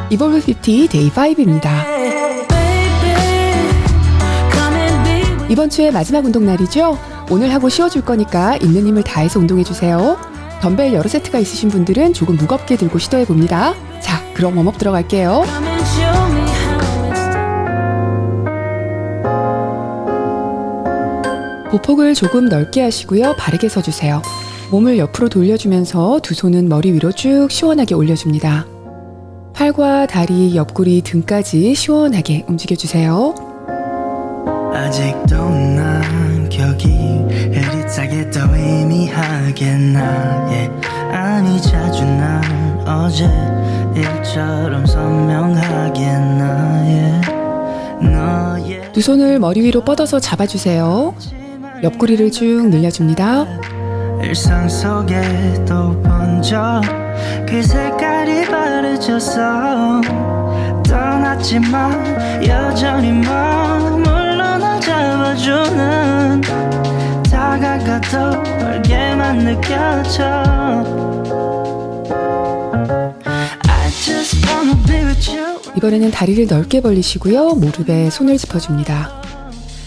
이볼브 50 데이 5입니다. 이번 주의 마지막 운동 날이죠? 오늘 하고 쉬어줄 거니까 있는 힘을 다해서 운동해주세요. 덤벨 여러 세트가 있으신 분들은 조금 무겁게 들고 시도해봅니다. 자, 그럼 웜업 들어갈게요. 보폭을 조금 넓게 하시고요. 바르게 서주세요. 몸을 옆으로 돌려주면서 두 손은 머리 위로 쭉 시원하게 올려줍니다. 팔과 다리, 옆구리, 등까지 시원하게 움직여주세요. 아직도 난 격이 흐릿하게 더 희미하겠나 아니 자주 난 어제 일처럼 선명하겠나 너의 두 손을 머리 위로 뻗어서 잡아주세요. 옆구리를 쭉 늘려줍니다. 일상 속에도 번져 그 색깔이 바래졌어 떠났지만 여전히 머물러 날 잡아주는 다가가도 멀게만 느껴져 I just wanna be with you 이번에는 다리를 넓게 벌리시고요. 무릎에 손을 짚어줍니다.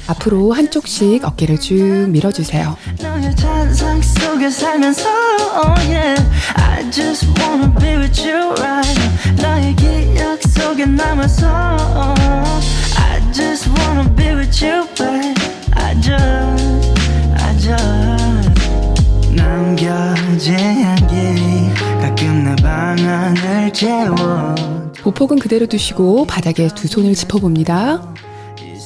앞으로 한쪽씩 어깨를 쭉 밀어주세요. 너의 잔상 속에 살면서 oh yeah I just wanna be with you right 너의 기억 속에 남아서 I just wanna be with you babe I just 남겨진 향기 가끔 내 방안을 채워 보폭은 그대로 두시고 바닥에 두 손을 짚어봅니다.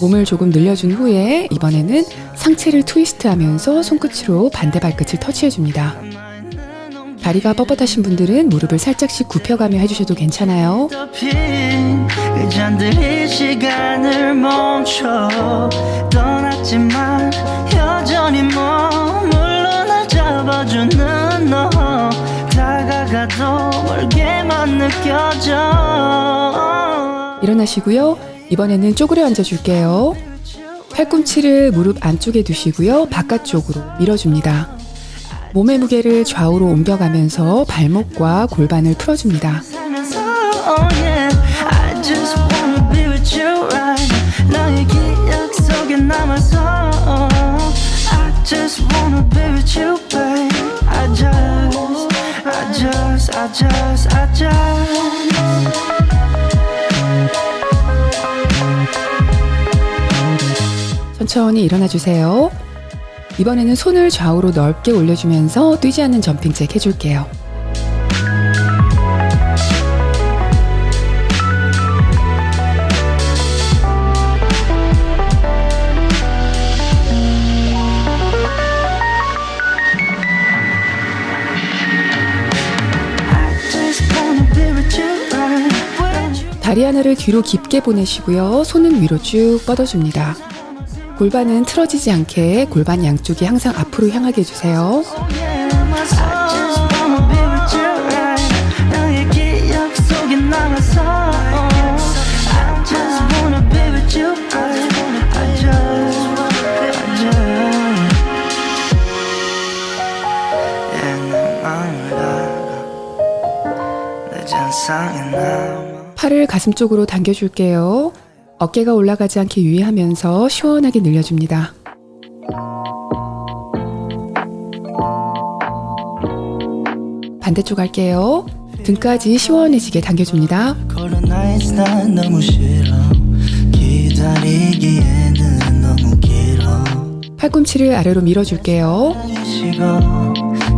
몸을 조금 늘려준 후에 이번에는 상체를 트위스트하면서 손끝으로 반대 발끝을 터치해줍니다. 다리가 뻣뻣하신 분들은 무릎을 살짝씩 굽혀가며 해주셔도 괜찮아요. 그 잔들이 시간을 멈춰 떠났지만 여전히 머물러 날 잡아주는 너 다가가도 멀게만 느껴져 일어나시고요. 이번에는 쪼그려 앉아줄게요. 팔꿈치를 무릎 안쪽에 두시고요. 바깥쪽으로 밀어줍니다. 몸의 무게를 좌우로 옮겨가면서 발목과 골반을 풀어줍니다. 너의 기억 속에 남아서 I just wanna be with you babe I just 천천히 일어나 주세요. 이번에는 손을 좌우로 넓게 올려주면서 뛰지 않는 점핑잭 해줄게요. 다리 하나를 뒤로 깊게 보내시고요. 손은 위로 쭉 뻗어줍니다. 골반은 틀어지지 않게 골반 양쪽이 항상 앞으로 향하게 해주세요. 팔을 가슴 쪽으로 당겨줄게요. 어깨가 올라가지 않게 유의하면서 시원하게 늘려줍니다. 반대쪽 할게요. 등까지 시원해지게 당겨줍니다. 팔꿈치를 아래로 밀어줄게요.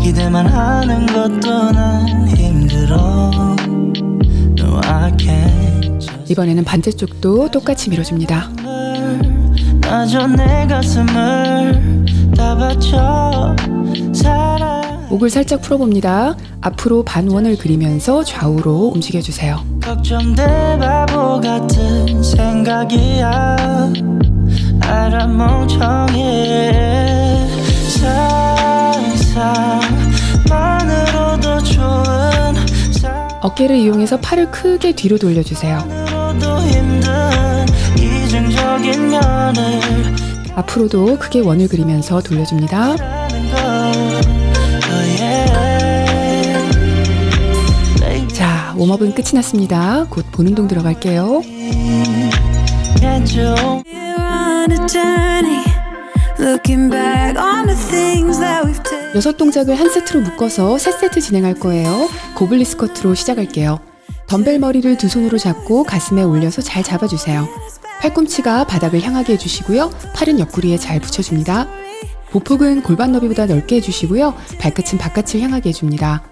기대만 하는 것도 난 힘들어 No I can't 이번에는 반대쪽도 똑같이 밀어줍니다. 마저 내 가슴을 다 바쳐 목을 살짝 풀어봅니다. 앞으로 반원을 그리면서 좌우로 움직여주세요. 걱정돼 바보 같은 생각이야 알아 멍청해 상상만으로도 좋은 어깨를 이용해서 팔을 크게 뒤로 돌려주세요. 앞으로도 크게 원을 그리면서 돌려줍니다. 자, 웜업은 끝이 났습니다. 곧 본 운동 들어갈게요. Catch you. We're on a journey, looking back on the things that we've taken. 6동작을 한 세트로 묶어서 3세트 진행할 거예요. 고블리 스쿼트로 시작할게요. 덤벨 머리를 두 손으로 잡고 가슴에 올려서 잘 잡아주세요. 팔꿈치가 바닥을 향하게 해주시고요. 팔은 옆구리에 잘 붙여줍니다. 보폭은 골반 너비보다 넓게 해주시고요. 발끝은 바깥을 향하게 해줍니다.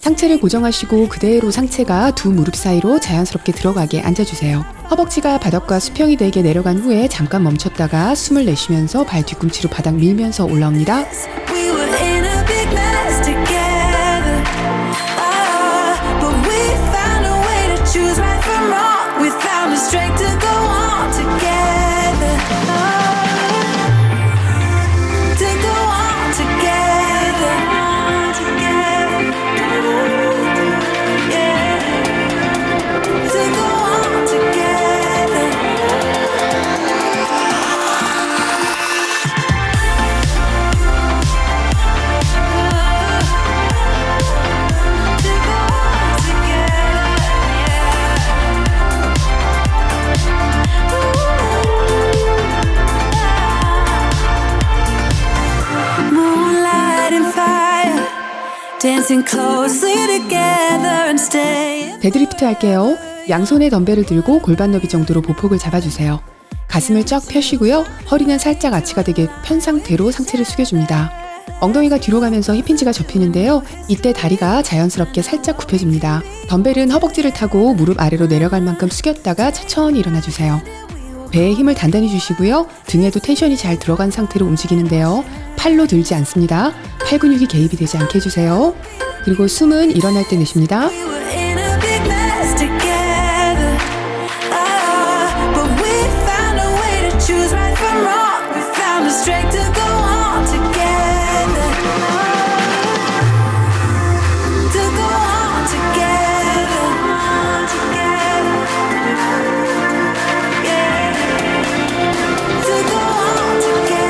상체를 고정하시고 그대로 상체가 두 무릎 사이로 자연스럽게 들어가게 앉아주세요. 허벅지가 바닥과 수평이 되게 내려간 후에 잠깐 멈췄다가 숨을 내쉬면서 발 뒤꿈치로 바닥 밀면서 올라옵니다. We were in a big mess together, but we found a way to choose right from wrong. We found the strength to go on together, to go on together, yeah, to go on together. Moonlight and fire, dancing closely together and staying. 데드리프트 할게요. 양손에 덤벨을 들고 골반 너비 정도로 보폭을 잡아주세요. 가슴을 쫙 펴시고요. 허리는 살짝 아치가 되게 편 상태로 상체를 숙여줍니다. 엉덩이가 뒤로 가면서 힙힌지가 접히는데요. 이때 다리가 자연스럽게 살짝 굽혀집니다. 덤벨은 허벅지를 타고 무릎 아래로 내려갈 만큼 숙였다가 천천히 일어나주세요. 배에 힘을 단단히 주시고요. 등에도 텐션이 잘 들어간 상태로 움직이는데요. 팔로 들지 않습니다. 팔 근육이 개입이 되지 않게 해주세요. 그리고 숨은 일어날 때 내쉽니다. We were in a big mess together, but we found a way to choose right from wrong. We found the strength to go on together, to go on together, yeah, to go on together.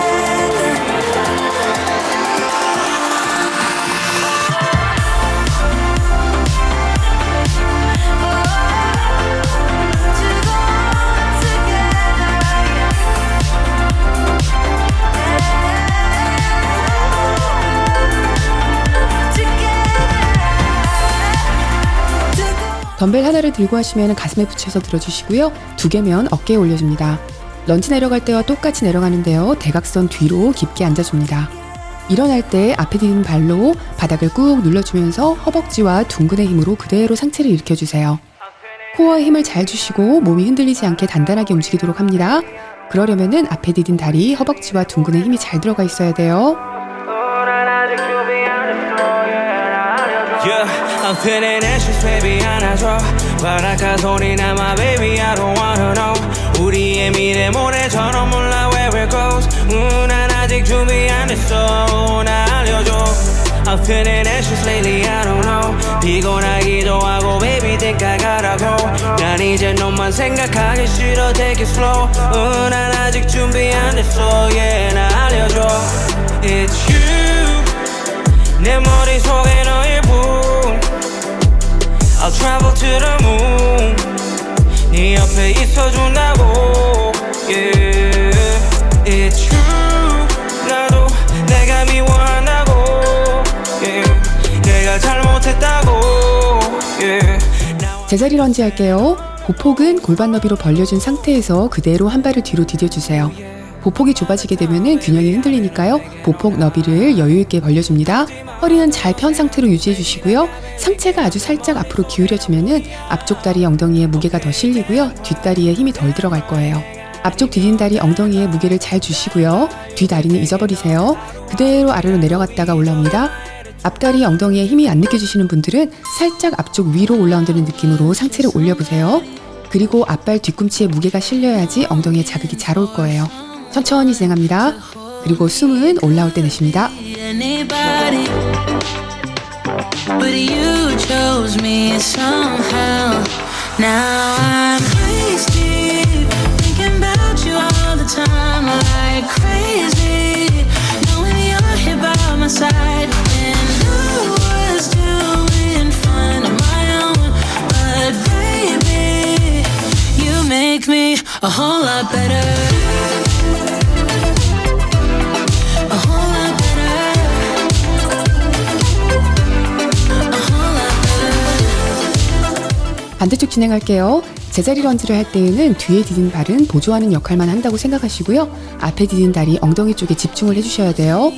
덤벨 하나를 들고 하시면 가슴에 붙여서 들어주시고요. 2개면 어깨에 올려줍니다. 런지 내려갈 때와 똑같이 내려가는데요. 대각선 뒤로 깊게 앉아줍니다. 일어날 때 앞에 디딘 발로 바닥을 꾹 눌러주면서 허벅지와 둥근의 힘으로 그대로 상체를 일으켜주세요. 코어에 힘을 잘 주시고 몸이 흔들리지 않게 단단하게 움직이도록 합니다. 그러려면은 앞에 디딘 다리, 허벅지와 둥근에 힘이 잘 들어가 있어야 돼요. Yeah, I'm feeling anxious, baby, 안아줘. 바라카 소리 나, my baby, I don't wanna know. 우리의 미래 모래처럼 몰라 where it goes. 난 아직 준비 안 됐어, 나 알려줘. I'm feeling anxious lately, I don't know. 피곤하기도 하고, baby, think I gotta go. 난 이제 너만 생각하기 싫어, take it slow. 난 아직 준비 안 됐어, yeah, 나 알려줘. It's you. 내 머릿속에 너일뿐. I'll travel to the moon. 네 옆에 있어준다고, yeah. It's true. 나도 내가 미워한다고, yeah. 내가 잘못했다고, yeah. 제자리 런지 할게요. 보폭은 골반 너비로 벌려준 상태에서 그대로 한 발을 뒤로 디뎌주세요. 보폭이 좁아지게 되면 균형이 흔들리니까요. 보폭 너비를 여유있게 벌려줍니다. 허리는 잘 편 상태로 유지해주시고요. 상체가 아주 살짝 앞으로 기울여지면 앞쪽 다리 엉덩이에 무게가 더 실리고요. 뒷다리에 힘이 덜 들어갈 거예요. 앞쪽 디딘다리 엉덩이에 무게를 잘 주시고요. 뒷다리는 잊어버리세요. 그대로 아래로 내려갔다가 올라옵니다. 앞다리 엉덩이에 힘이 안 느껴지시는 분들은 살짝 앞쪽 위로 올라온다는 느낌으로 상체를 올려보세요. 그리고 앞발 뒤꿈치에 무게가 실려야지 엉덩이에 자극이 잘 올 거예요. 천천히 진행합니다. 그리고 숨은 올라올 때 내쉽니다. Anybody, but you chose me somehow. Now I'm crazy, thinking about you all the time, like crazy, knowing you're here by my side. And I was doing fine on my own, 반대쪽 진행할게요. 제자리 런지를 할 때에는 뒤에 디딘 발은 보조하는 역할만 한다고 생각하시고요. 앞에 디딘 다리 엉덩이 쪽에 집중을 해주셔야 돼요.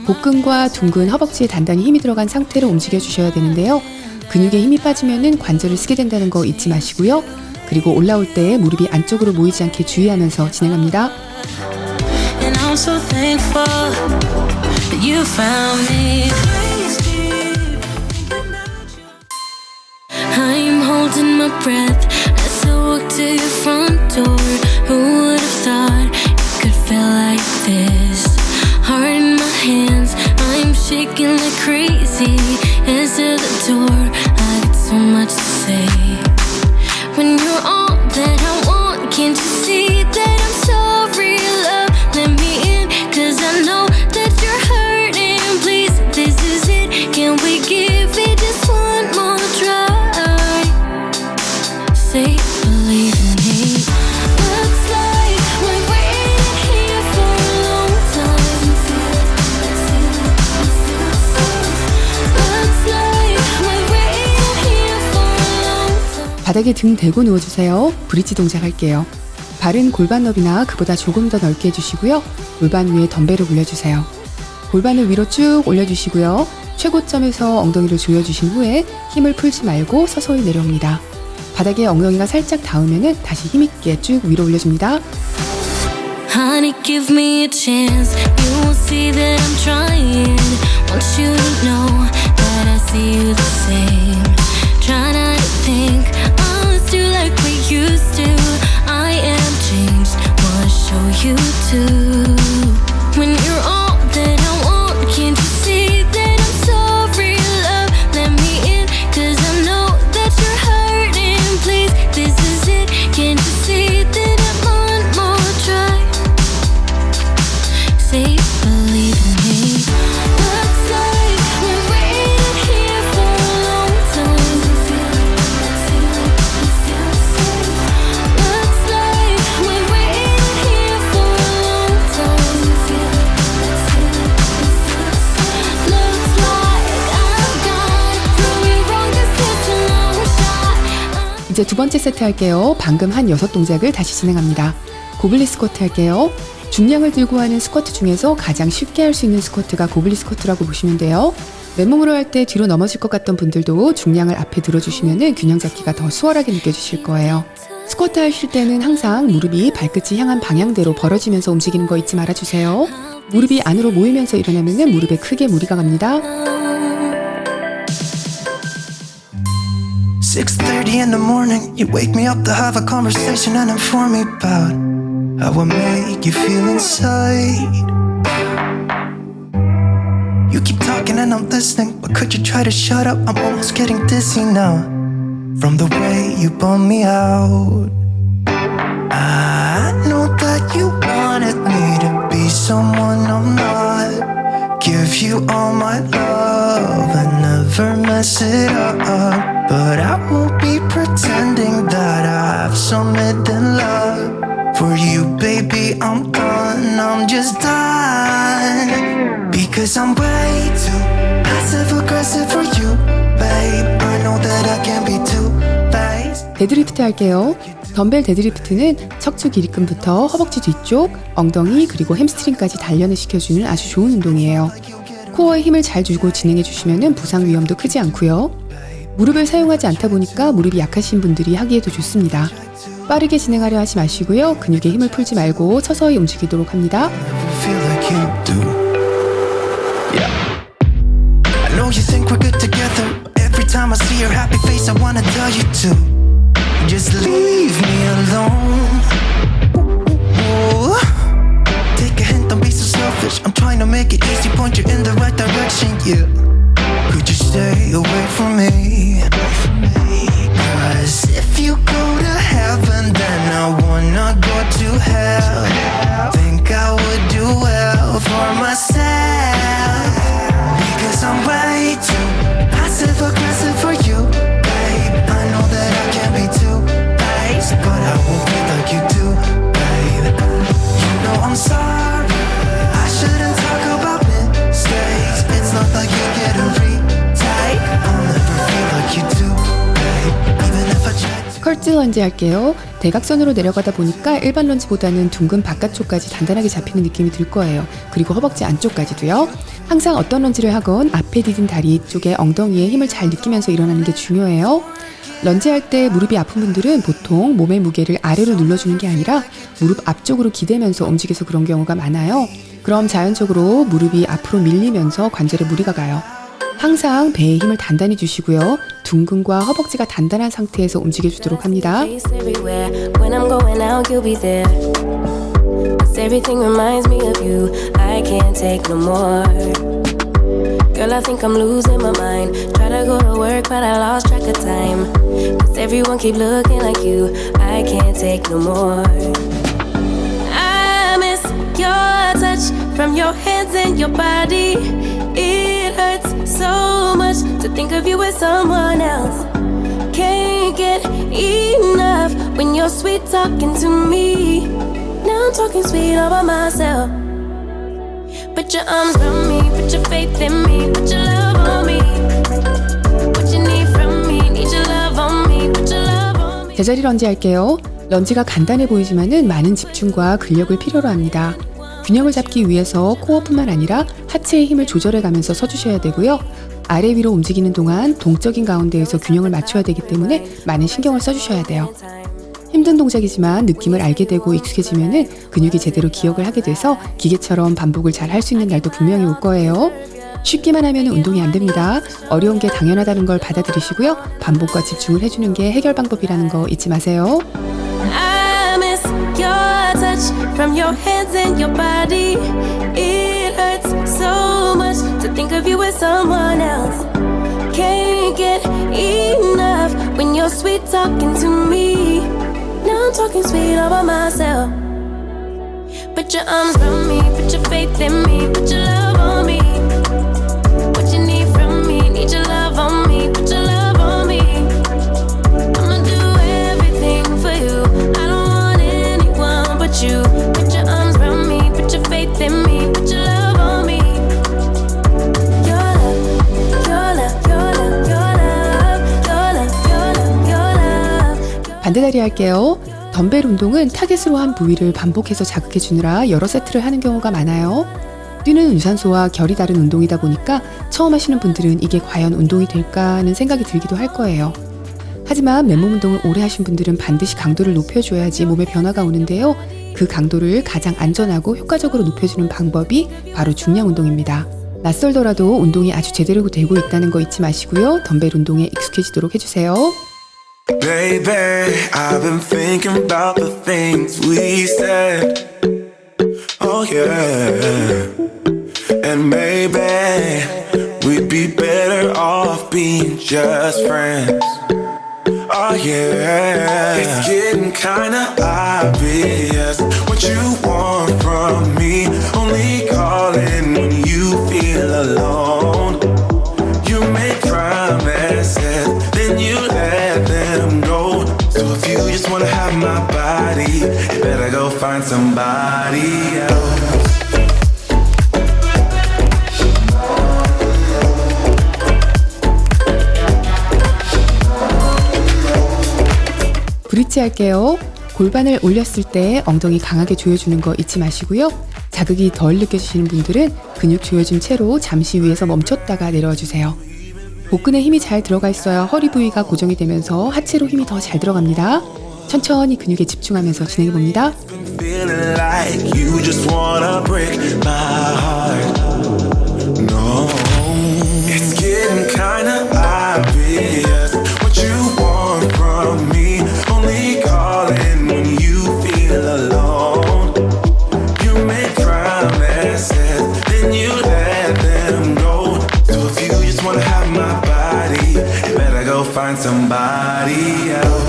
복근과 둥근 허벅지에 단단히 힘이 들어간 상태로 움직여 주셔야 되는데요. 근육에 힘이 빠지면은 관절을 쓰게 된다는 거 잊지 마시고요. 그리고 올라올 때 무릎이 안쪽으로 모이지 않게 주의하면서 진행합니다. And I'm so thankful that you found me. I'm holding my breath as I walk to your front door. Who would have thought it could feel like this? Heart in my hands, I'm shaking like crazy. Answer the door, I got so much to say. When you're all that I want, can't you see that I'm sorry, love? Let me in, 'cause I know that you're hurting. Please, this is it. Can we give it just one more try? Say, believe in me. Looks like we're waiting here for a long time. Looks like we're waiting here for a long time. 바닥에 등 대고 누워주세요. 브릿지 동작 할게요. 발은 골반 너비나 그보다 조금 더 넓게 해주시고요. 골반 위에 덤벨을 올려주세요. 골반을 위로 쭉 올려주시고요. 최고점에서 엉덩이를 조여주신 후에 힘을 풀지 말고 서서히 내려옵니다. 바닥에 엉덩이가 살짝 닿으면 다시 힘있게 쭉 위로 올려줍니다. Honey, give me a chance. You will see that I'm trying. Want you to know that I see you the same. Try not to think, oh, let's do like we used to. I am changed, wanna show you too. When you're all that I want, can't you see that I'm sorry, love? Let me in, 'cause I know that you're hurting. Please, this is it. Can't you see that I want more try? Say, believe in me. Looks like we're waiting here for a long time. Looks like we're waiting here for a long time. Looks like I've got to prove you wrong. This is a long shot. 이제 두 번째 세트 할게요. 방금 한 6동작을 다시 진행합니다. 고블리 스쿼트 할게요. 중량을 들고 하는 스쿼트 중에서 가장 쉽게 할 수 있는 스쿼트가 고블리 스쿼트라고 보시면 돼요. 맨몸으로 할 때 뒤로 넘어질 것 같던 분들도 중량을 앞에 들어주시면 균형 잡기가 더 수월하게 느껴지실 거예요. 스쿼트 하실 때는 항상 무릎이 발끝이 향한 방향대로 벌어지면서 움직이는 거 잊지 말아주세요. 무릎이 안으로 모이면서 일어나면 무릎에 크게 무리가 갑니다. 6:30 in the morning, you wake me up to have a conversation and inform me about how I make you feel inside. You keep talking and I'm listening, but could you try to shut up? I'm almost getting dizzy now from the way you bum me out. I know that you wanted me to be someone I'm not. Give you all my love and never mess it up. But I won't be pretending that I have some hidden love. For you, baby, I'm done, I'm just done. Because I'm way too passive-aggressive for you, babe. I know that I can be two-faced. 데드리프트 할게요. 덤벨 데드리프트는 척추 길이끈부터 허벅지 뒤쪽, 엉덩이 그리고 햄스트링까지 단련을 시켜주는 아주 좋은 운동이에요. 코어에 힘을 잘 주고 진행해 주시면 부상 위험도 크지 않고요. 무릎을 사용하지 않다 보니까 무릎이 약하신 분들이 하기에도 좋습니다. 빠르게 진행하려 하지 마시고요. 근육에 힘을 풀지 말고 서서히 움직이도록 합니다. Feel like you do. Yeah. I know you think we're good together. Every time I see your happy face, I wanna tell you to just leave me alone. Ooh. Take a hint, don't be so selfish. I'm trying to make it easy, point you in the right direction. Yeah. Could you stay away from me? 'Cause if you go to heaven, then I wanna go to hell. Think I would do well for myself. Because I'm way too passive-aggressive for you, babe. I know that I can be two-faced, but I won't be like you do, babe. You know I'm sorry, I shouldn't talk about mistakes. It's not like you get a retake, I'll never feel like you do. 스커트 런지 할게요. 대각선으로 내려가다 보니까 일반 런지보다는 둥근 바깥쪽까지 단단하게 잡히는 느낌이 들 거예요. 그리고 허벅지 안쪽까지도요. 항상 어떤 런지를 하건 앞에 디딘 다리 쪽에 엉덩이에 힘을 잘 느끼면서 일어나는 게 중요해요. 런지 할 때 무릎이 아픈 분들은 보통 몸의 무게를 아래로 눌러주는 게 아니라 무릎 앞쪽으로 기대면서 움직여서 그런 경우가 많아요. 그럼 자연적으로 무릎이 앞으로 밀리면서 관절에 무리가 가요. 항상 배에 힘을 단단히 주시고요. 둥근과 허벅지가 단단한 상태에서 움직여주도록 합니다. Face everywhere. When I'm going out, you'll be there. 'Cause everything reminds me of you. I can't take no more. Girl, I think I'm losing my mind. Try to go to work, but I lost track of time. 'Cause everyone keep looking like you. I can't take no more. I miss your touch from your hands and your body. It hurts so much to think of you with someone else. Can't get enough when you're sweet talking to me. Now I'm talking sweet all by myself. Put your arms around me, put your faith in me, put your love on me. What you need from me, need your love on me, put your love on me. 제자리 런지 할게요. 런지가 간단해 보이지만은 많은 집중과 근력을 필요로 합니다. 균형을 잡기 위해서 코어뿐만 아니라 하체의 힘을 조절해가면서 서주셔야 되고요. 아래 위로 움직이는 동안 동적인 가운데에서 균형을 맞춰야 되기 때문에 많은 신경을 써주셔야 돼요. 힘든 동작이지만 느낌을 알게 되고 익숙해지면은 근육이 제대로 기억을 하게 돼서 기계처럼 반복을 잘 할 수 있는 날도 분명히 올 거예요. 쉽기만 하면 운동이 안 됩니다. 어려운 게 당연하다는 걸 받아들이시고요. 반복과 집중을 해주는 게 해결 방법이라는 거 잊지 마세요. I miss your touch from your hands and your body. It hurts so much to think of you with someone else. Can't get enough when you're sweet talking to me. Now I'm talking sweet all by myself. Put your arms around me, put your faith in me, put your love on me. What you need from me, need your love on me, put your love on me. I'ma do everything for you. I don't want anyone but you. Put your arms around me, put your faith in me, put your love on me. Your love, your love, your love, your love, your love, your love, your love. 반대다리 할게요. 덤벨 운동은 타겟으로 한 부위를 반복해서 자극해 주느라 여러 세트를 하는 경우가 많아요. 뛰는 유산소와 결이 다른 운동이다 보니까 처음 하시는 분들은 이게 과연 운동이 될까 하는 생각이 들기도 할 거예요. 하지만 맨몸 운동을 오래 하신 분들은 반드시 강도를 높여줘야지 몸에 변화가 오는데요. 그 강도를 가장 안전하고 효과적으로 높여주는 방법이 바로 중량 운동입니다. 낯설더라도 운동이 아주 제대로 되고 있다는 거 잊지 마시고요. 덤벨 운동에 익숙해지도록 해주세요. Baby, I've been thinking about the things we said. Oh yeah. And maybe we'd be better off being just friends. Oh yeah. It's getting kinda obvious what you want from me. Only calling when you feel alone. You make promises, then you let them go. So if you just wanna have my body, you better go find somebody else. 브릿지 할게요. 골반을 올렸을 때 엉덩이 강하게 조여주는 거 잊지 마시고요. 자극이 덜 느껴지시는 분들은 근육 조여준 채로 잠시 위에서 멈췄다가 내려와 주세요. 복근에 힘이 잘 들어가 있어야 허리 부위가 고정이 되면서 하체로 힘이 더 잘 들어갑니다. 천천히 근육에 집중하면서 진행해 봅니다. Feeling like you just wanna break my heart. No, it's getting kinda obvious what you want from me. Only calling when you feel alone. You make promises, then you let them go. So if you just wanna have my body, you better go find somebody else.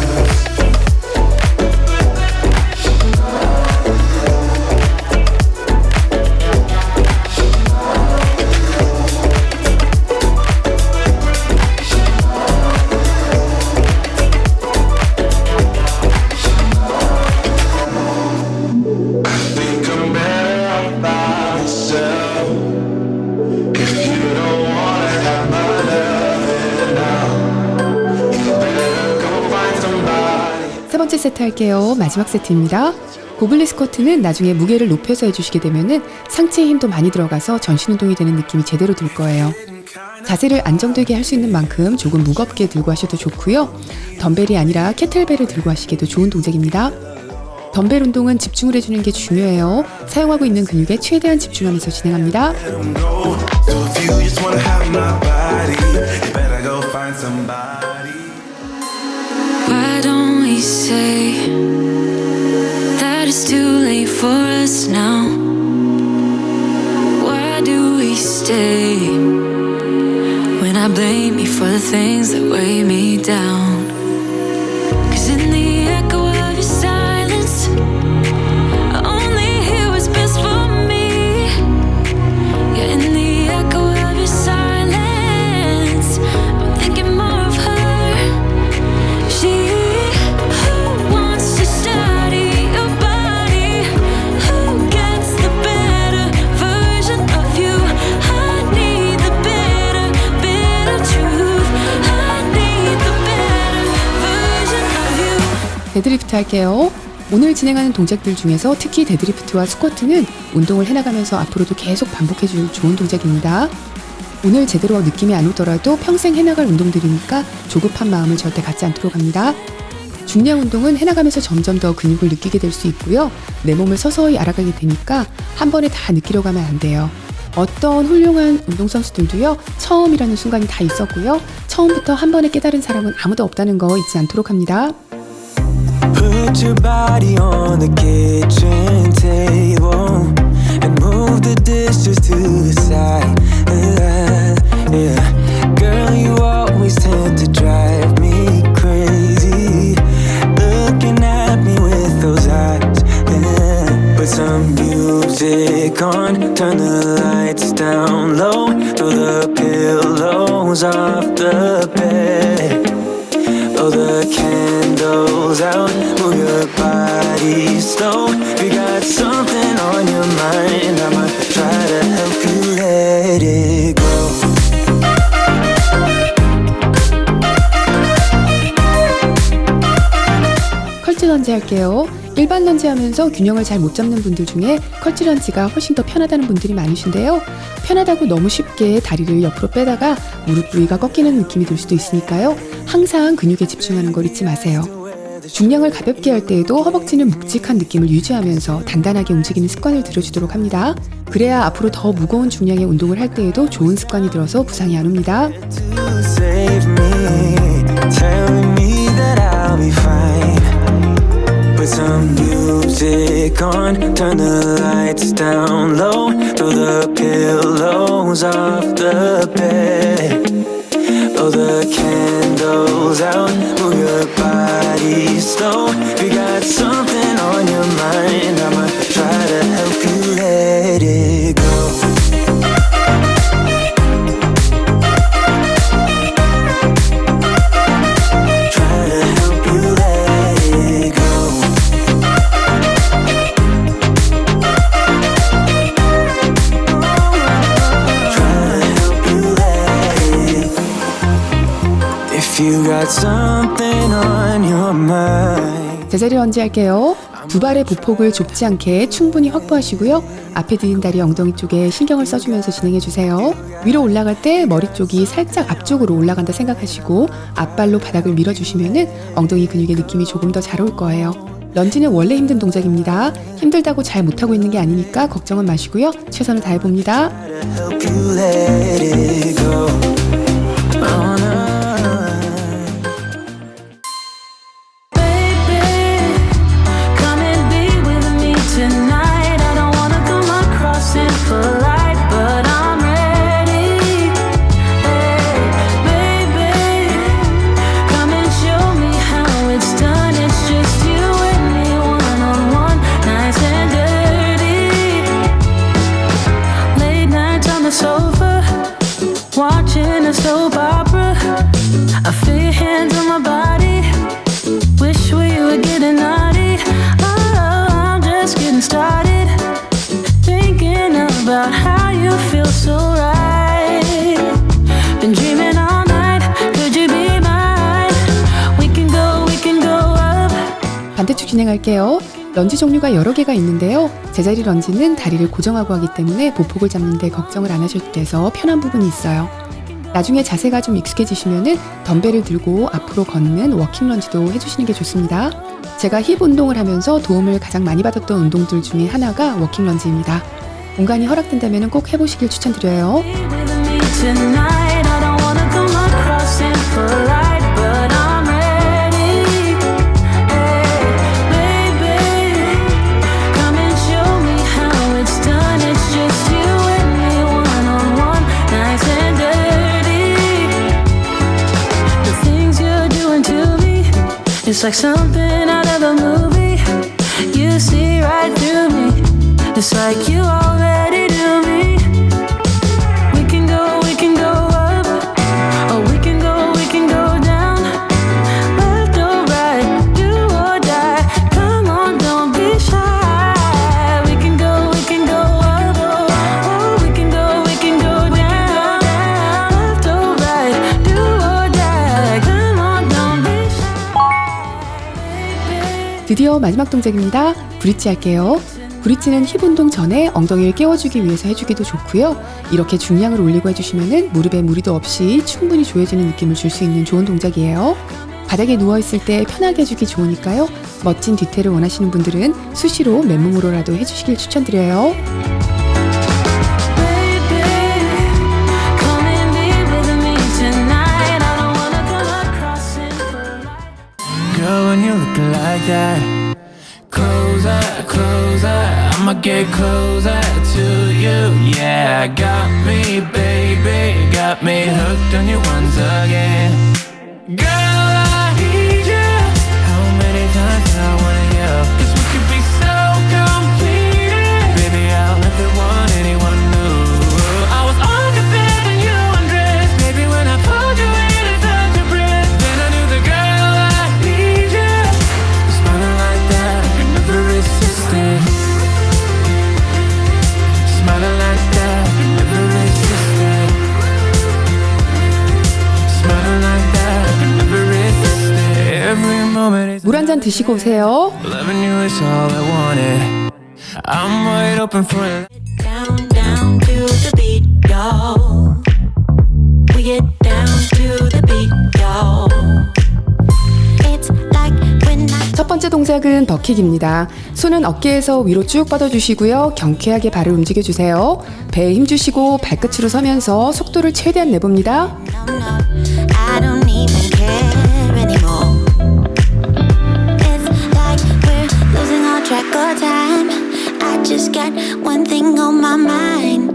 Somebody 번째 세트 할게요. 마지막 세트입니다. 고블리 스쿼트는 나중에 무게를 높여서 해주시게 되면은 상체에 힘도 많이 들어가서 전신 운동이 되는 느낌이 제대로 들 거예요. 자세를 안정되게 할 수 있는 만큼 조금 무겁게 들고 하셔도 좋고요. 덤벨이 아니라 케틀벨을 들고 하시기도 좋은 동작입니다. 덤벨 운동은 집중을 해주는 게 중요해요. 사용하고 있는 근육에 최대한 집중하면서 진행합니다. Let 'em go. So if you just wanna have my body, you better go find somebody. Why don't we say that it's too late for us now? Why do we stay when I blame you for the things that weigh me down? 'Cause in the echo of your silence, I only hear what's best for me. Yeah, in the echo of your silence, I'm thinking more of her. She who wants to study your body, who gets the better version of you. I need the bitter, bitter truth. I need the better version of you. 데드리프트 할게요. 오늘 진행하는 동작들 중에서 특히 데드리프트와 스쿼트는 운동을 해나가면서 앞으로도 계속 반복해줄 좋은 동작입니다. 오늘 제대로 느낌이 안 오더라도 평생 해나갈 운동들이니까 조급한 마음을 절대 갖지 않도록 합니다. 중량 운동은 해나가면서 점점 더 근육을 느끼게 될 수 있고요. 내 몸을 서서히 알아가게 되니까 한 번에 다 느끼려고 하면 안 돼요. 어떤 훌륭한 운동선수들도요, 처음이라는 순간이 다 있었고요. 처음부터 한 번에 깨달은 사람은 아무도 없다는 거 잊지 않도록 합니다. Put your body on the kitchen table and move the dishes to the side. Yeah. Girl, you always tend to drive me crazy, looking at me with those eyes. Yeah. Put some music on, turn the lights down low, throw the pillows off the bed. Blow the candles out, move your body slow. You got something on your mind, I'ma try to help you let it go. 컬치 런지 할게요. 일반 런지 하면서 균형을 잘 못 잡는 분들 중에 컬치 런지가 훨씬 더 편하다는 분들이 많으신데요. 편하다고 너무 쉽게 다리를 옆으로 빼다가 무릎 부위가 꺾이는 느낌이 들 수도 있으니까요. 항상 근육에 집중하는 걸 잊지 마세요. 중량을 가볍게 할 때에도 허벅지는 묵직한 느낌을 유지하면서 단단하게 움직이는 습관을 들여주도록 합니다. 그래야 앞으로 더 무거운 중량의 운동을 할 때에도 좋은 습관이 들어서 부상이 안 옵니다. To save me, telling me that I'll be fine. Put some music on, turn the lights down low, throw the pillows off the bed. Blow the candles out, move your body slow. You got something on your mind, I'ma try to help you let it go. Try to help you let it go. Try to help you let it go. If you got something on your mind. 제자리 런지 할게요. 두 발의 보폭을 좁지 않게 충분히 확보하시고요. 앞에 드린 다리 엉덩이 쪽에 신경을 써주면서 진행해주세요. 위로 올라갈 때 머리 쪽이 살짝 앞쪽으로 올라간다 생각하시고 앞발로 바닥을 밀어주시면은 엉덩이 근육의 느낌이 조금 더 잘 올 거예요. 런지는 원래 힘든 동작입니다. 힘들다고 잘 못하고 있는 게 아니니까 걱정은 마시고요. 최선을 다해봅니다. To help you let it go. Oh, no. Baby, come and be with me tonight. I don't wanna come across impolite, but I'm ready. Hey, baby, come and show me how it's done. It's just you and me, one-on-one, nice and dirty. Late nights on the sofa, watching a soap opera. I feel your hands on my body. Wish we were getting naughty. Oh, I'm just getting started. Thinking about how you feel so right. Been dreaming all night. Could you be mine? We can go up. 잠대축 진행할게요. 런지 종류가 여러 개가 있는데요. 제자리 런지는 다리를 고정하고 하기 때문에 보폭을 잡는데 걱정을 안 하셔도 돼서 편한 부분이 있어요. 나중에 자세가 좀 익숙해지시면은 덤벨을 들고 앞으로 걷는 워킹 런지도 해주시는 게 좋습니다. 제가 힙 운동을 하면서 도움을 가장 많이 받았던 운동들 중에 하나가 워킹 런지입니다. 공간이 허락된다면 꼭 해보시길 추천드려요. Tonight, I don't wanna come across impolite, but I'm ready. Hey, baby, come and show me how it's done. It's just you and me, one-on-one, nice and dirty. The things you're doing to me, it's like something out of a movie. You see right through me, it's like you already do me. We can go up, or we can go down. Left or right, do or die. Come on, don't be shy. We can go up, or we can go down. Left or right, do or die. Come on, don't be shy. 드디어 마지막 동작입니다. 브릿지 할게요. 브릿지는 힙 운동 전에 엉덩이를 깨워주기 위해서 해주기도 좋고요. 이렇게 중량을 올리고 해주시면은 무릎에 무리도 없이 충분히 조여지는 느낌을 줄 수 있는 좋은 동작이에요. 바닥에 누워있을 때 편하게 해주기 좋으니까요. 멋진 뒤태를 원하시는 분들은 수시로 맨몸으로라도 해주시길 추천드려요. Come and be with me tonight. I don't wanna come across impolite. Girl, when you looking like that, closer, I'ma get closer to you. Yeah, got me, baby, got me hooked on you once again. Girl, I need you. How many times do I wanna hear? 'Cause we could be so complete. Baby, I'll never want anyone new. I was on the bed and you undressed. Baby, when I pulled you in and felt your breath, then I knew the girl I need you. Smiling like that, I could never resist it. Smiling like that, I could never resist it. Smiling like that, I could never resist it. Every moment is 물 한 잔 드시고 오세요. loving you is all I wanted. I'm wide open for it. Down, down to the beat, y'all. We get down to the beat, y'all. It's like when I 첫 번째 동작은 버킥입니다. 손은 어깨에서 위로 쭉 뻗어주시고요. 경쾌하게 발을 움직여주세요. 배에 힘주시고 발끝으로 서면서 속도를 최대한 내봅니다. no, I don't even care anymore. It's like we're losing all track of time. I just got one thing on my mind.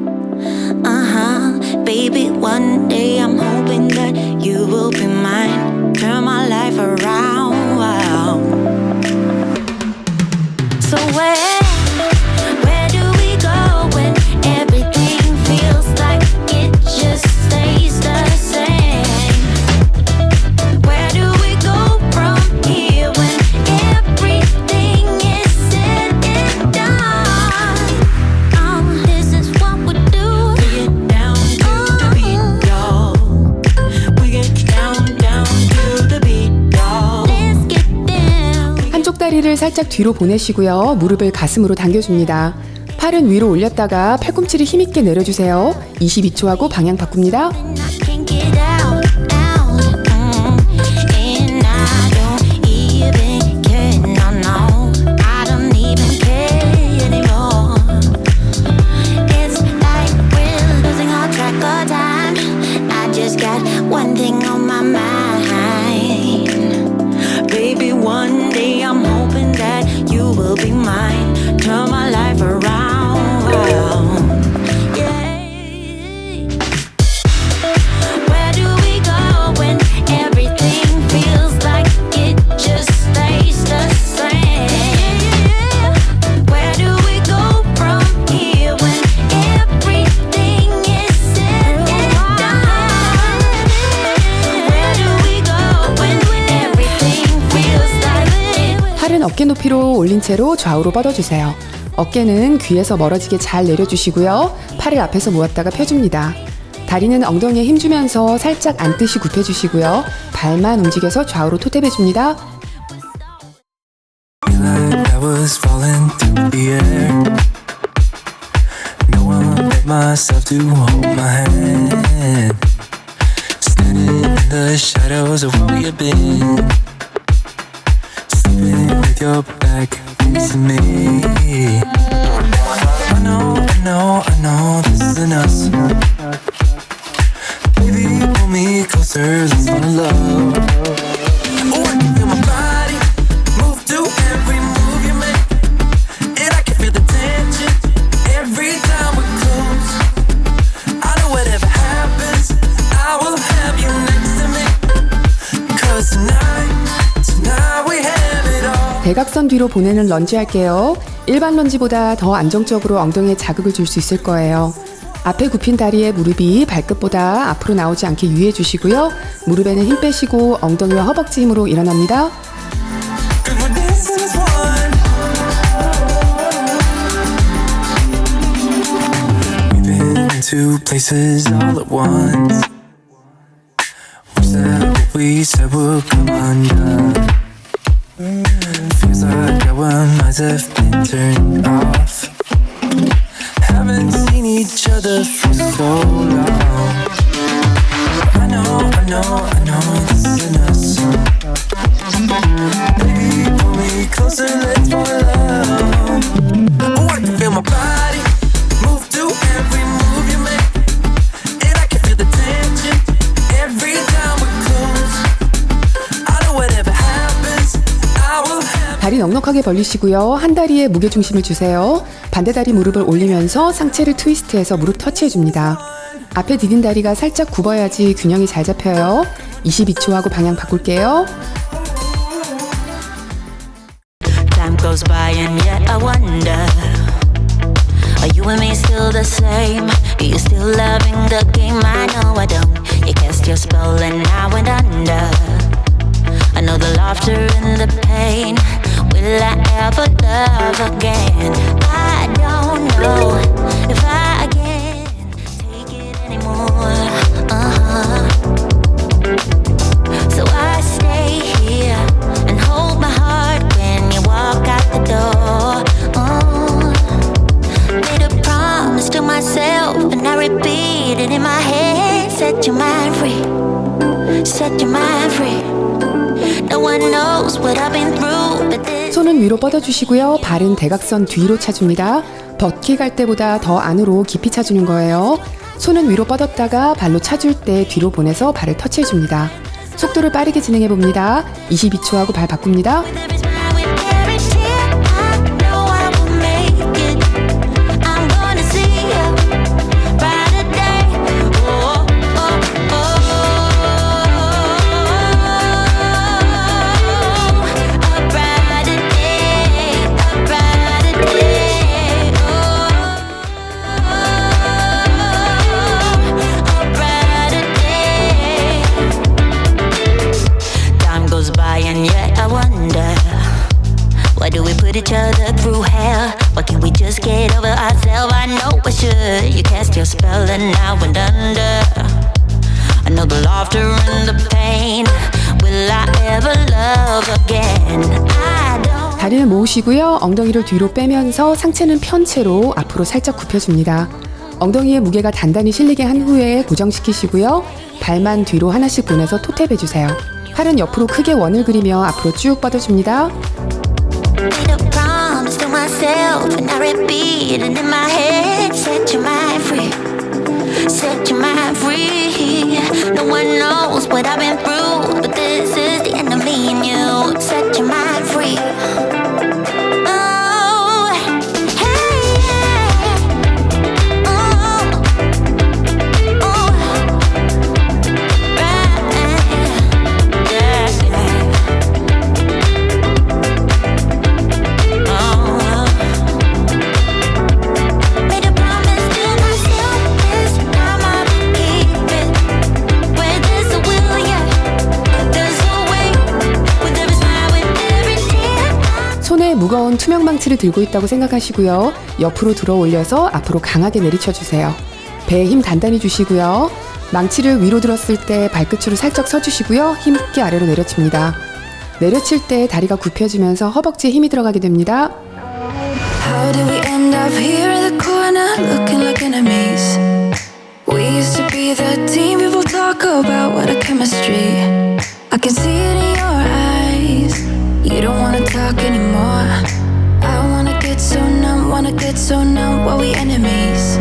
Baby, one day I'm hoping that you will be mine. Turn my life around. So where do we go when everything feels like it just stays the same? Where do we go from here when everything is said and done? This is what we do. We get down to the beat, y'all. We get down to the beat, y'all. Let's get down. 한쪽 다리를 살짝 뒤로 보내시고요. 무릎을 가슴으로 당겨줍니다. 팔은 위로 올렸다가 팔꿈치를 힘있게 내려주세요. 22초 하고 방향 바꿉니다. I can't get out. And I don't even care. No, I don't even care anymore. It's like we're losing all track of time. I just got one thing on my mind. Baby, one day I'm hoping that you will be mine. Turn my life around. Yeah. Where do we go when everything feels like it just stays the same? Where do we go from here when everything is said and done? Where do we go when everything feels like it? 팔은 어깨 높이로 올린 채로 좌우로 뻗어주세요. 어깨는 귀에서 멀어지게 잘 내려주시고요. 팔을 앞에서 모았다가 펴줍니다. 다리는 엉덩이에 힘주면서 살짝 앉듯이 굽혀주시고요. 발만 움직여서 좌우로 토탭해줍니다. Feel like I was falling through the air. No one made myself to hold my hand. Standing in the shadows of where we've been. Sleeping with your back facing me. I know this isn't us. Baby, pull me closer, let's fall in love. Oh, I can feel my body move to every move you make. And I can feel the tension every time we're close. I know whatever happens, I will have you next to me. Cause tonight we have it all. 대각선 뒤로 보내는 런지 할게요. 일반 런지보다 더 안정적으로 엉덩이에 자극을 줄 수 있을 거예요. 앞에 굽힌 다리에 무릎이 발끝보다 앞으로 나오지 않게 유의해 주시고요. 무릎에는 힘 빼시고 엉덩이와 허벅지 힘으로 일어납니다. Cause when this is one, we've been in two places all at once. Wish that what we said would come undone. Feels like our minds have been turned off. Haven't seen each other for so long. I know this isn't us. Baby, pull me closer, let's fall in love. Oh, I can feel my body move to every move you make. And I can feel the tension every time we're close. I know whatever happens, I will have. 다리 넉넉하게 벌리시고요. 한 다리에 무게 중심을 주세요. 반대 다리 무릎을 올리면서 상체를 트위스트해서 무릎 터치해줍니다. 앞에 디딘 다리가 살짝 굽어야지 균형이 잘 잡혀요. 22초 하고 방향 바꿀게요. Time goes by and yet I wonder, are you and me still the same? Are you still loving the game? I know I don't. You cast your spell and I went under. I know the laughter and the pain. Will I ever love again? I don't know if I can take it anymore. So I stay here and hold my heart when you walk out the door. Made a promise to myself and I repeat it in my head. Set your mind free. Set your mind free. No one knows what I've been through, but this. 손은 위로 뻗어주시고요. 발은 대각선 뒤로 차줍니다. 벅킥 할 때보다 더 안으로 깊이 차주는 거예요. 손은 위로 뻗었다가 발로 차줄 때 뒤로 보내서 발을 터치해줍니다. 속도를 빠르게 진행해봅니다. 22초 하고 발 바꿉니다. Each other through hell. Why can't we just get over ourselves? I know I should. You cast your spell and I went under. I know the laughter and the pain. Will I ever love again? I don't. 다리를 모으시고요. 엉덩이를 뒤로 빼면서 상체는 편 채로 앞으로 살짝 굽혀줍니다. 엉덩이에 무게가 단단히 실리게 한 후에 고정시키시고요. 발만 뒤로 하나씩 보내서 토탭해주세요. 팔은 옆으로 크게 원을 그리며 앞으로 쭉 뻗어줍니다. Made a promise to myself and I repeat it in my head. Set your mind free. Set your mind free. No one knows what I've been through, but this is the end of me and you. Set your mind free. Oh, hey, yeah. Oh, oh, right, yeah, yeah. Made a promise to myself, this time I'll keep it. Where there's a will, yeah, there's a way. Where there is smile, with every tear. 손에 무거운 투명 망치를 들고 있다고 생각하시고요. 옆으로 들어 올려서 앞으로 강하게 내리쳐주세요. 배에 힘 단단히 주시고요. 망치를 위로 들었을 때 발끝으로 살짝 서주시고요. 힘있게 아래로 내려칩니다. 내려칠 때 다리가 굽혀지면서 허벅지에 힘이 들어가게 됩니다. How did we end up here in the corner looking like enemies? We used to be the team people talk about what a chemistry. I can see it in your eyes. You don't wanna talk anymore. I wanna get so numb, while we enemies.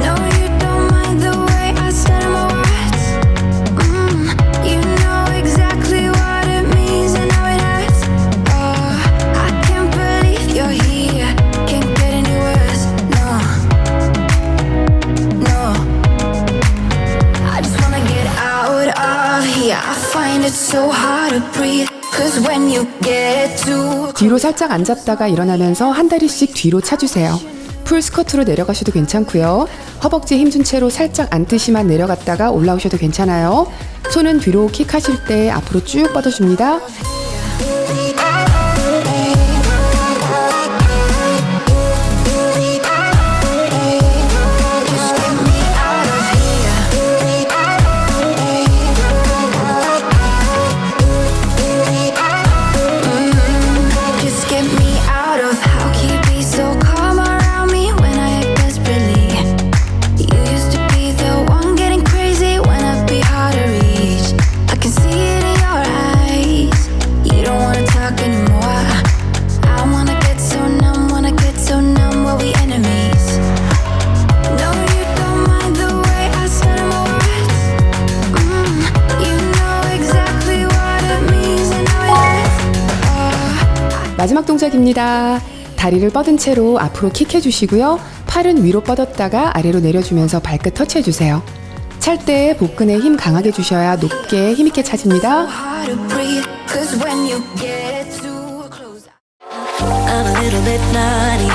No, you don't mind the way I stutter my words. You know exactly what it means and how it hurts. Oh, I can't believe you're here. Can't get any worse. No. I just wanna get out of here. I find it so hard to breathe. Cause when you get to 뒤로 살짝 앉았다가 일어나면서 한 다리씩 뒤로 차주세요. 풀 스쿼트로 내려가셔도 괜찮고요. 허벅지에 힘준 채로 살짝 앉듯이만 내려갔다가 올라오셔도 괜찮아요. 손은 뒤로 킥하실 때 앞으로 쭉 뻗어줍니다. 마지막 동작입니다. 다리를 뻗은 채로 앞으로 킥해 주시고요. 팔은 위로 뻗었다가 아래로 내려주면서 발끝 터치해 주세요. 찰 때 복근에 힘 강하게 주셔야 높게 힘있게 차집니다. hard to breathe. Cause when you get too close. I'm a little bit naughty.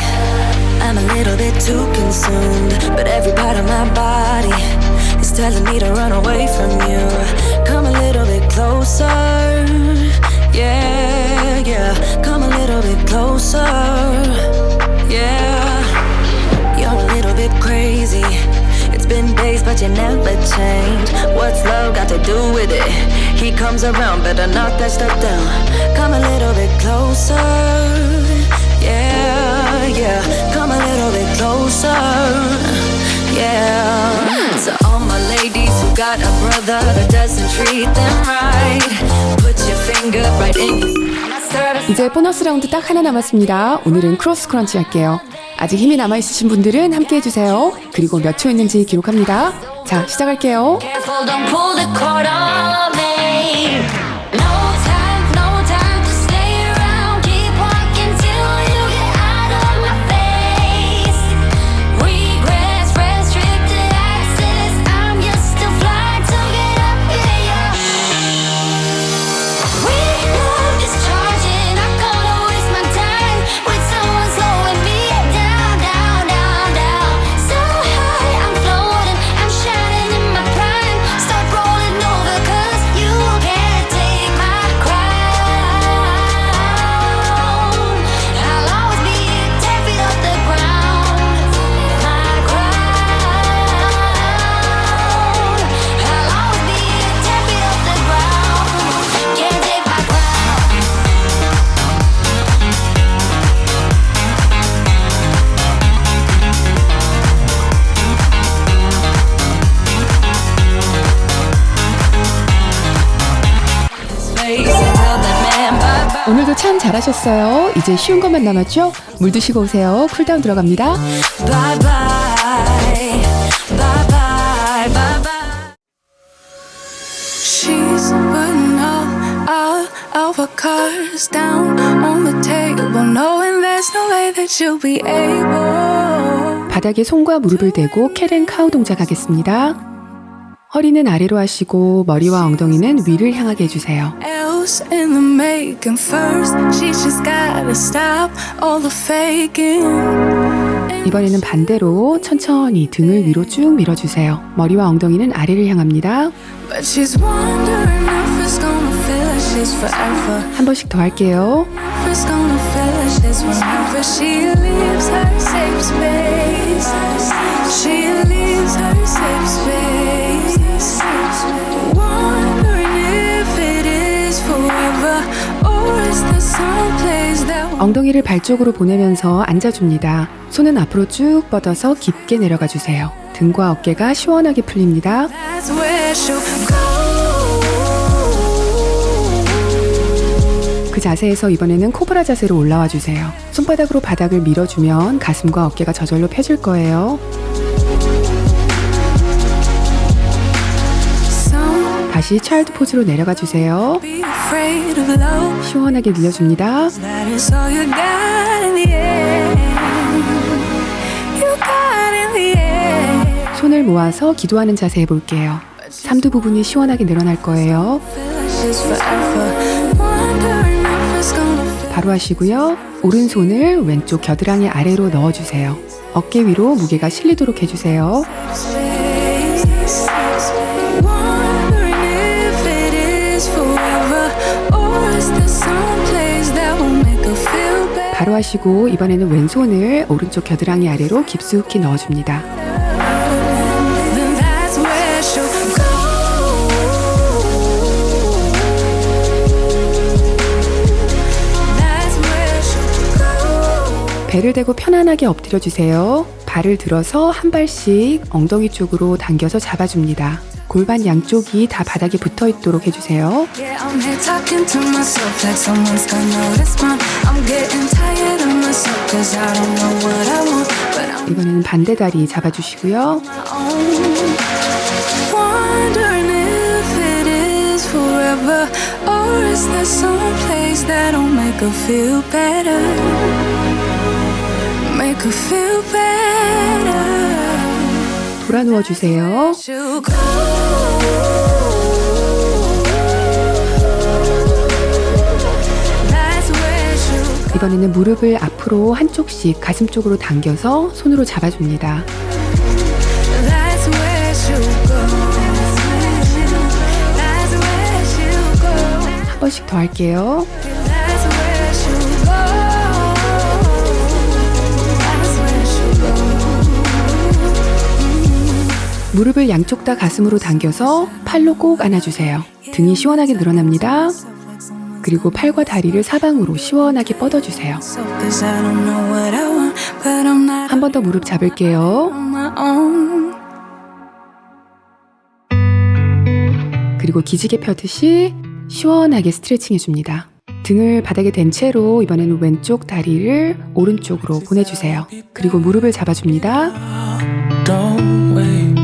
I'm a little bit too consumed. But every part of my body is telling me to run away from you. Come a little bit closer. Yeah, yeah. Come a little bit closer. Yeah. You're a little bit crazy. It's been days, but you never change. What's love got to do with it? He comes around, better knock that stuff down. Come a little bit closer. Yeah, yeah. Come a little bit closer. Yeah. To all my ladies who got a brother that doesn't treat them right, put your finger right in. 이제 보너스 라운드 딱 하나 남았습니다. 오늘은 크로스 크런치 할게요. 아직 힘이 남아있으신 분들은 함께 해주세요. 그리고 몇 초 있는지 기록합니다. 자, 시작할게요. Careful, don't pull the cord on me. No time to stay around. Keep walking till you get out of my face. Regrets, restricted access. I'm just a flight to get up in your. We love is charging. Not gonna waste my time with someone slowing me down. So high, I'm floating. I'm shining in my prime. Start rolling over 'cause you can't take my crown. I'll always be 10 feet off the ground. My crown. I'll always be 10 feet off the ground. Can't take my crown. Face and tell that man bye bye. 오늘도 참 잘하셨어요. 이제 쉬운 것만 남았죠? 물 드시고 오세요. 쿨다운 들어갑니다. Bye bye, bye bye, bye bye. She's putting all of her cards down on the table, knowing there's no way that you'll be able. 바닥에 손과 무릎을 대고 캣앤카우 동작 하겠습니다. 허리는 아래로 하시고 머리와 엉덩이는 위를 향하게 해주세요. Else in the making first, she's just gotta stop all the faking. 이번에는 반대로 천천히 등을 위로 쭉 밀어주세요. 머리와 엉덩이는 아래를 향합니다. But she's wondering if it's gonna feel like she's forever. 한 번씩 더 할게요. If it's gonna feel like she's whenever she leaves her safe space. She leaves her safe space. Wondering if it is forever. or is there some place that 엉덩이를 발 쪽으로 보내면서 앉아줍니다. 손은 앞으로 쭉 뻗어서 깊게 내려가 주세요. 등과 어깨가 시원하게 풀립니다. that's where she'll go? 그 자세에서 이번에는 코브라 자세로 올라와 주세요. 손바닥으로 바닥을 밀어주면 가슴과 어깨가 저절로 펴질 거예요. Some 다시 차일드 포즈로 내려가 주세요. be afraid of love. 시원하게 늘려줍니다. That is all you got in the end. You got in the end. 손을 모아서 기도하는 자세 해볼게요. 삼두 부분이 시원하게 늘어날 거예요. Feel like she's forever. Wondering if it's gonna feel 바로 하시고요. 오른손을 왼쪽 겨드랑이 아래로 넣어주세요. 어깨 위로 무게가 실리도록 해주세요. space. Wondering if it is forever, or is there some place that will make her feel better? 바로 하시고 이번에는 왼손을 오른쪽 겨드랑이 아래로 깊숙이 넣어줍니다. Then that's where she'll go. That's where she'll go. 배를 대고 편안하게 엎드려 주세요. 발을 들어서 한 발씩 엉덩이 쪽으로 당겨서 잡아줍니다. 골반 양쪽이 다 바닥에 붙어 있도록 해주세요. Yeah, I'm here talking to myself like someone's gonna notice mine. I'm getting tired of myself 'cause I don't know what I want, but I'm 이번에는 반대 다리 잡아주시고요. my own. Wondering if it is forever, or is there some place that'll make her feel better? Make her feel better. 돌아 누워주세요. She'll go. That's where she'll go. 이번에는 무릎을 앞으로 한쪽씩 가슴 쪽으로 당겨서 손으로 잡아줍니다. That's where she'll go. That's where she'll go. 한 번씩 더 할게요. That's where she'll go. That's where she'll go. 무릎을 양쪽 다 가슴으로 당겨서 팔로 꼭 안아주세요. 등이 시원하게 늘어납니다. 그리고 팔과 다리를 사방으로 시원하게 뻗어주세요. So 'cause I don't know what I want, but I'm not 한 번 더 무릎 잡을게요. on my own. 그리고 기지개 펴듯이 시원하게 스트레칭 해줍니다. 등을 바닥에 댄 채로 이번에는 왼쪽 다리를 오른쪽으로 보내주세요. 그리고 무릎을 잡아줍니다. Don't wait.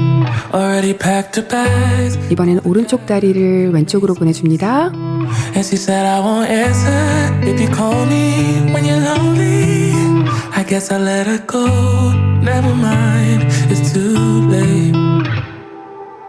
Already packed her bags. 이번에는 오른쪽 다리를 왼쪽으로 보내줍니다. And she said I won't answer if you call me when you're lonely. I guess I'll let her go. Never mind, it's too late.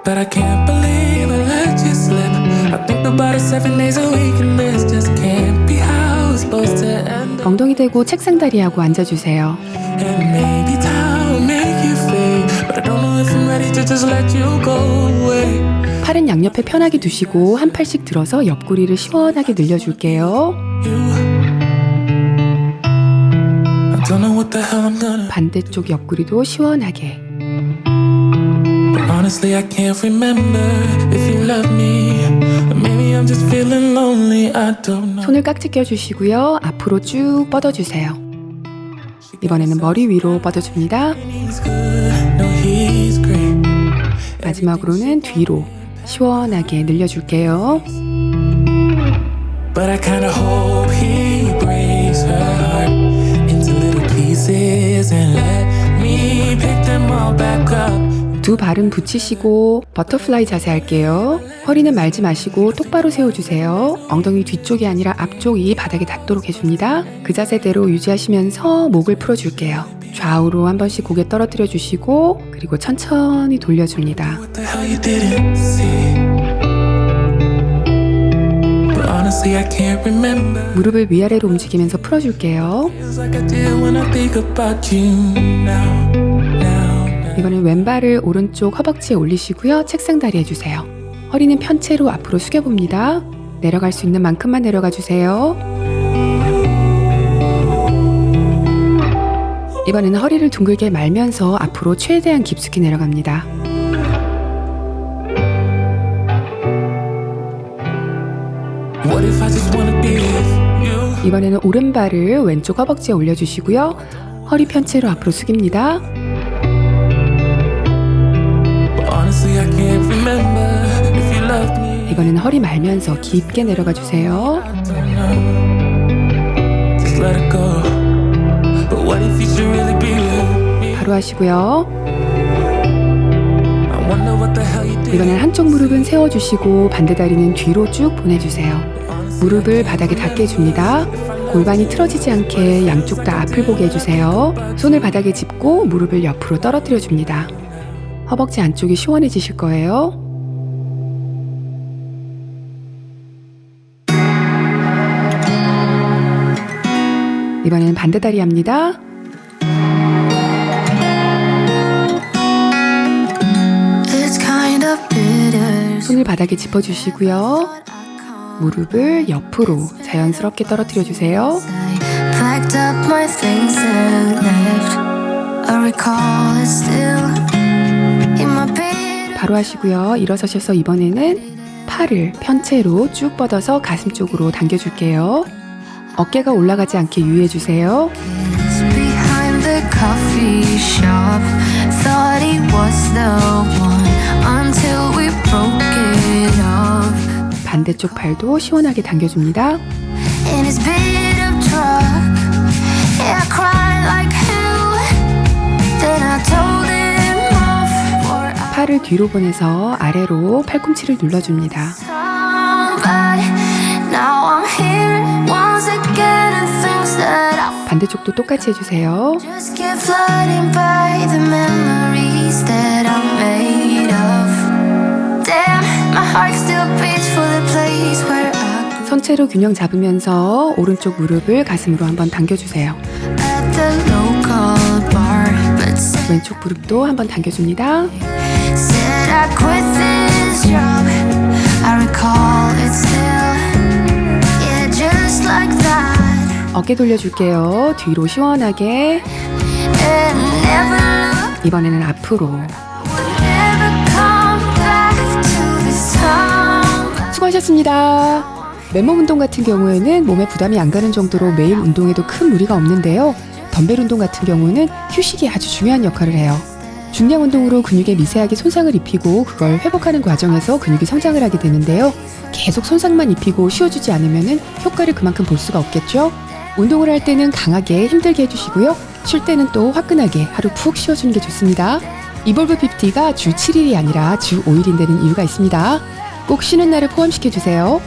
But I can't believe I let you slip. I think about it 7 days a week and this just can't be how it's supposed to end. 엉덩이 대고 책상 다리하고 앉아주세요. And maybe time will make you fade. But I don't know if I'm ready to just let you go away. 팔은 양옆에 편하게 두시고 한 팔씩 들어서 옆구리를 시원하게 늘려줄게요. I don't know what the hell I'm gonna. 반대쪽 옆구리도 시원하게. But honestly, I can't remember if you love me. Or maybe I'm just feeling lonely. I don't know. 손을 깍지 껴주시고요. 앞으로 쭉 뻗어주세요. 이번에는 머리 위로 뻗어줍니다. He's good, no, he's great. 마지막으로는 뒤로 시원하게 늘려줄게요. But I kinda hope he breaks her heart into little pieces and let me pick them all back up. 두 발은 붙이시고 버터플라이 자세 할게요. 허리는 말지 마시고 똑바로 세워주세요. 엉덩이 뒤쪽이 아니라 앞쪽이 바닥에 닿도록 해줍니다. 그 자세대로 유지하시면서 목을 풀어줄게요. 좌우로 한 번씩 고개 떨어뜨려 주시고 그리고 천천히 돌려줍니다. What the hell you didn't see? But honestly, I can't remember. 무릎을 위아래로 움직이면서 풀어줄게요. Feels like I did when I think about you now, now, now. 이번엔 왼발을 오른쪽 허벅지에 올리시고요. 책상 다리 해주세요. 허리는 편 채로 앞으로 숙여봅니다. 내려갈 수 있는 만큼만 내려가 주세요. 이번에는 허리를 둥글게 말면서 앞으로 최대한 깊숙이 내려갑니다. What if I just wanna be with you. 이번에는 오른발을 왼쪽 허벅지에 올려주시고요. 허리 편채로 앞으로 숙입니다. But honestly, I can't remember if you loved me. 이번에는 허리 말면서 깊게 내려가 주세요. Don't know. Just let it go. But what if you should really be with me? 바로 하시고요. I wonder what the hell you did. 이번엔 한쪽 무릎은 세워주시고 반대 다리는 뒤로 쭉 보내주세요. 무릎을 바닥에 닿게 해줍니다. 골반이 틀어지지 않게 양쪽 다 앞을 보게 해주세요. 손을 바닥에 짚고 무릎을 옆으로 떨어뜨려 줍니다. 허벅지 안쪽이 시원해지실 거예요. 이번에는 반대 다리 합니다. It's kind of bitter. 손을 바닥에 짚어주시고요. 무릎을 옆으로 자연스럽게 떨어뜨려 주세요. Packed up my things and left. I recall it still in my bed. 바로 하시고요. 일어서셔서 이번에는 팔을 편채로 쭉 뻗어서 가슴 쪽으로 당겨줄게요. 어깨가 올라가지 않게 유의해주세요. Behind the coffee shop, thought he was the one until we broke it off. 반대쪽 팔도 시원하게 당겨줍니다. In his beat up truck, yeah, I cried like hell. Then I told him off for 팔을 뒤로 보내서 아래로 팔꿈치를 눌러줍니다. somebody. Now I'm here once again, and things that I 반대쪽도 똑같이 해주세요. just keep flooding by the memories that I'm made of. Damn, my heart still beats for the place where I grew. 선체로 균형 잡으면서 오른쪽 무릎을 가슴으로 한번 당겨주세요. At the local bar, but said 왼쪽 무릎도 한번 당겨줍니다. I quit this job. I recall it still, yeah, just like that. 어깨 돌려줄게요. 뒤로 시원하게. And never look, 이번에는 앞으로. never come back to this town. 수고하셨습니다. 맨몸 운동 같은 경우에는 몸에 부담이 안 가는 정도로 매일 운동해도 큰 무리가 없는데요. 덤벨 운동 같은 경우는 휴식이 아주 중요한 역할을 해요. 중량 운동으로 근육에 미세하게 손상을 입히고 그걸 회복하는 과정에서 근육이 성장을 하게 되는데요. 계속 손상만 입히고 쉬어주지 않으면 효과를 그만큼 볼 수가 없겠죠. 운동을 할 때는 강하게 힘들게 해주시고요. 쉴 때는 또 화끈하게 하루 푹 쉬어주는 게 좋습니다. 이볼브 50가 주 7일이 아니라 주 5일인다는 이유가 있습니다. 꼭 쉬는 날을 포함시켜주세요.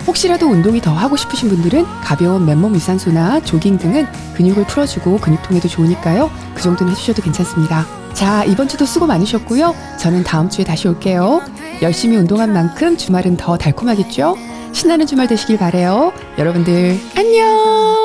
혹시라도 운동이 더 하고 싶으신 분들은 가벼운 맨몸 유산소나 조깅 등은 근육을 풀어주고 근육통에도 좋으니까요. 그 정도는 해주셔도 괜찮습니다. 자, 이번 주도 수고 많으셨고요. 저는 다음 주에 다시 올게요. 열심히 운동한 만큼 주말은 더 달콤하겠죠? 신나는 주말 되시길 바래요. 여러분들 안녕!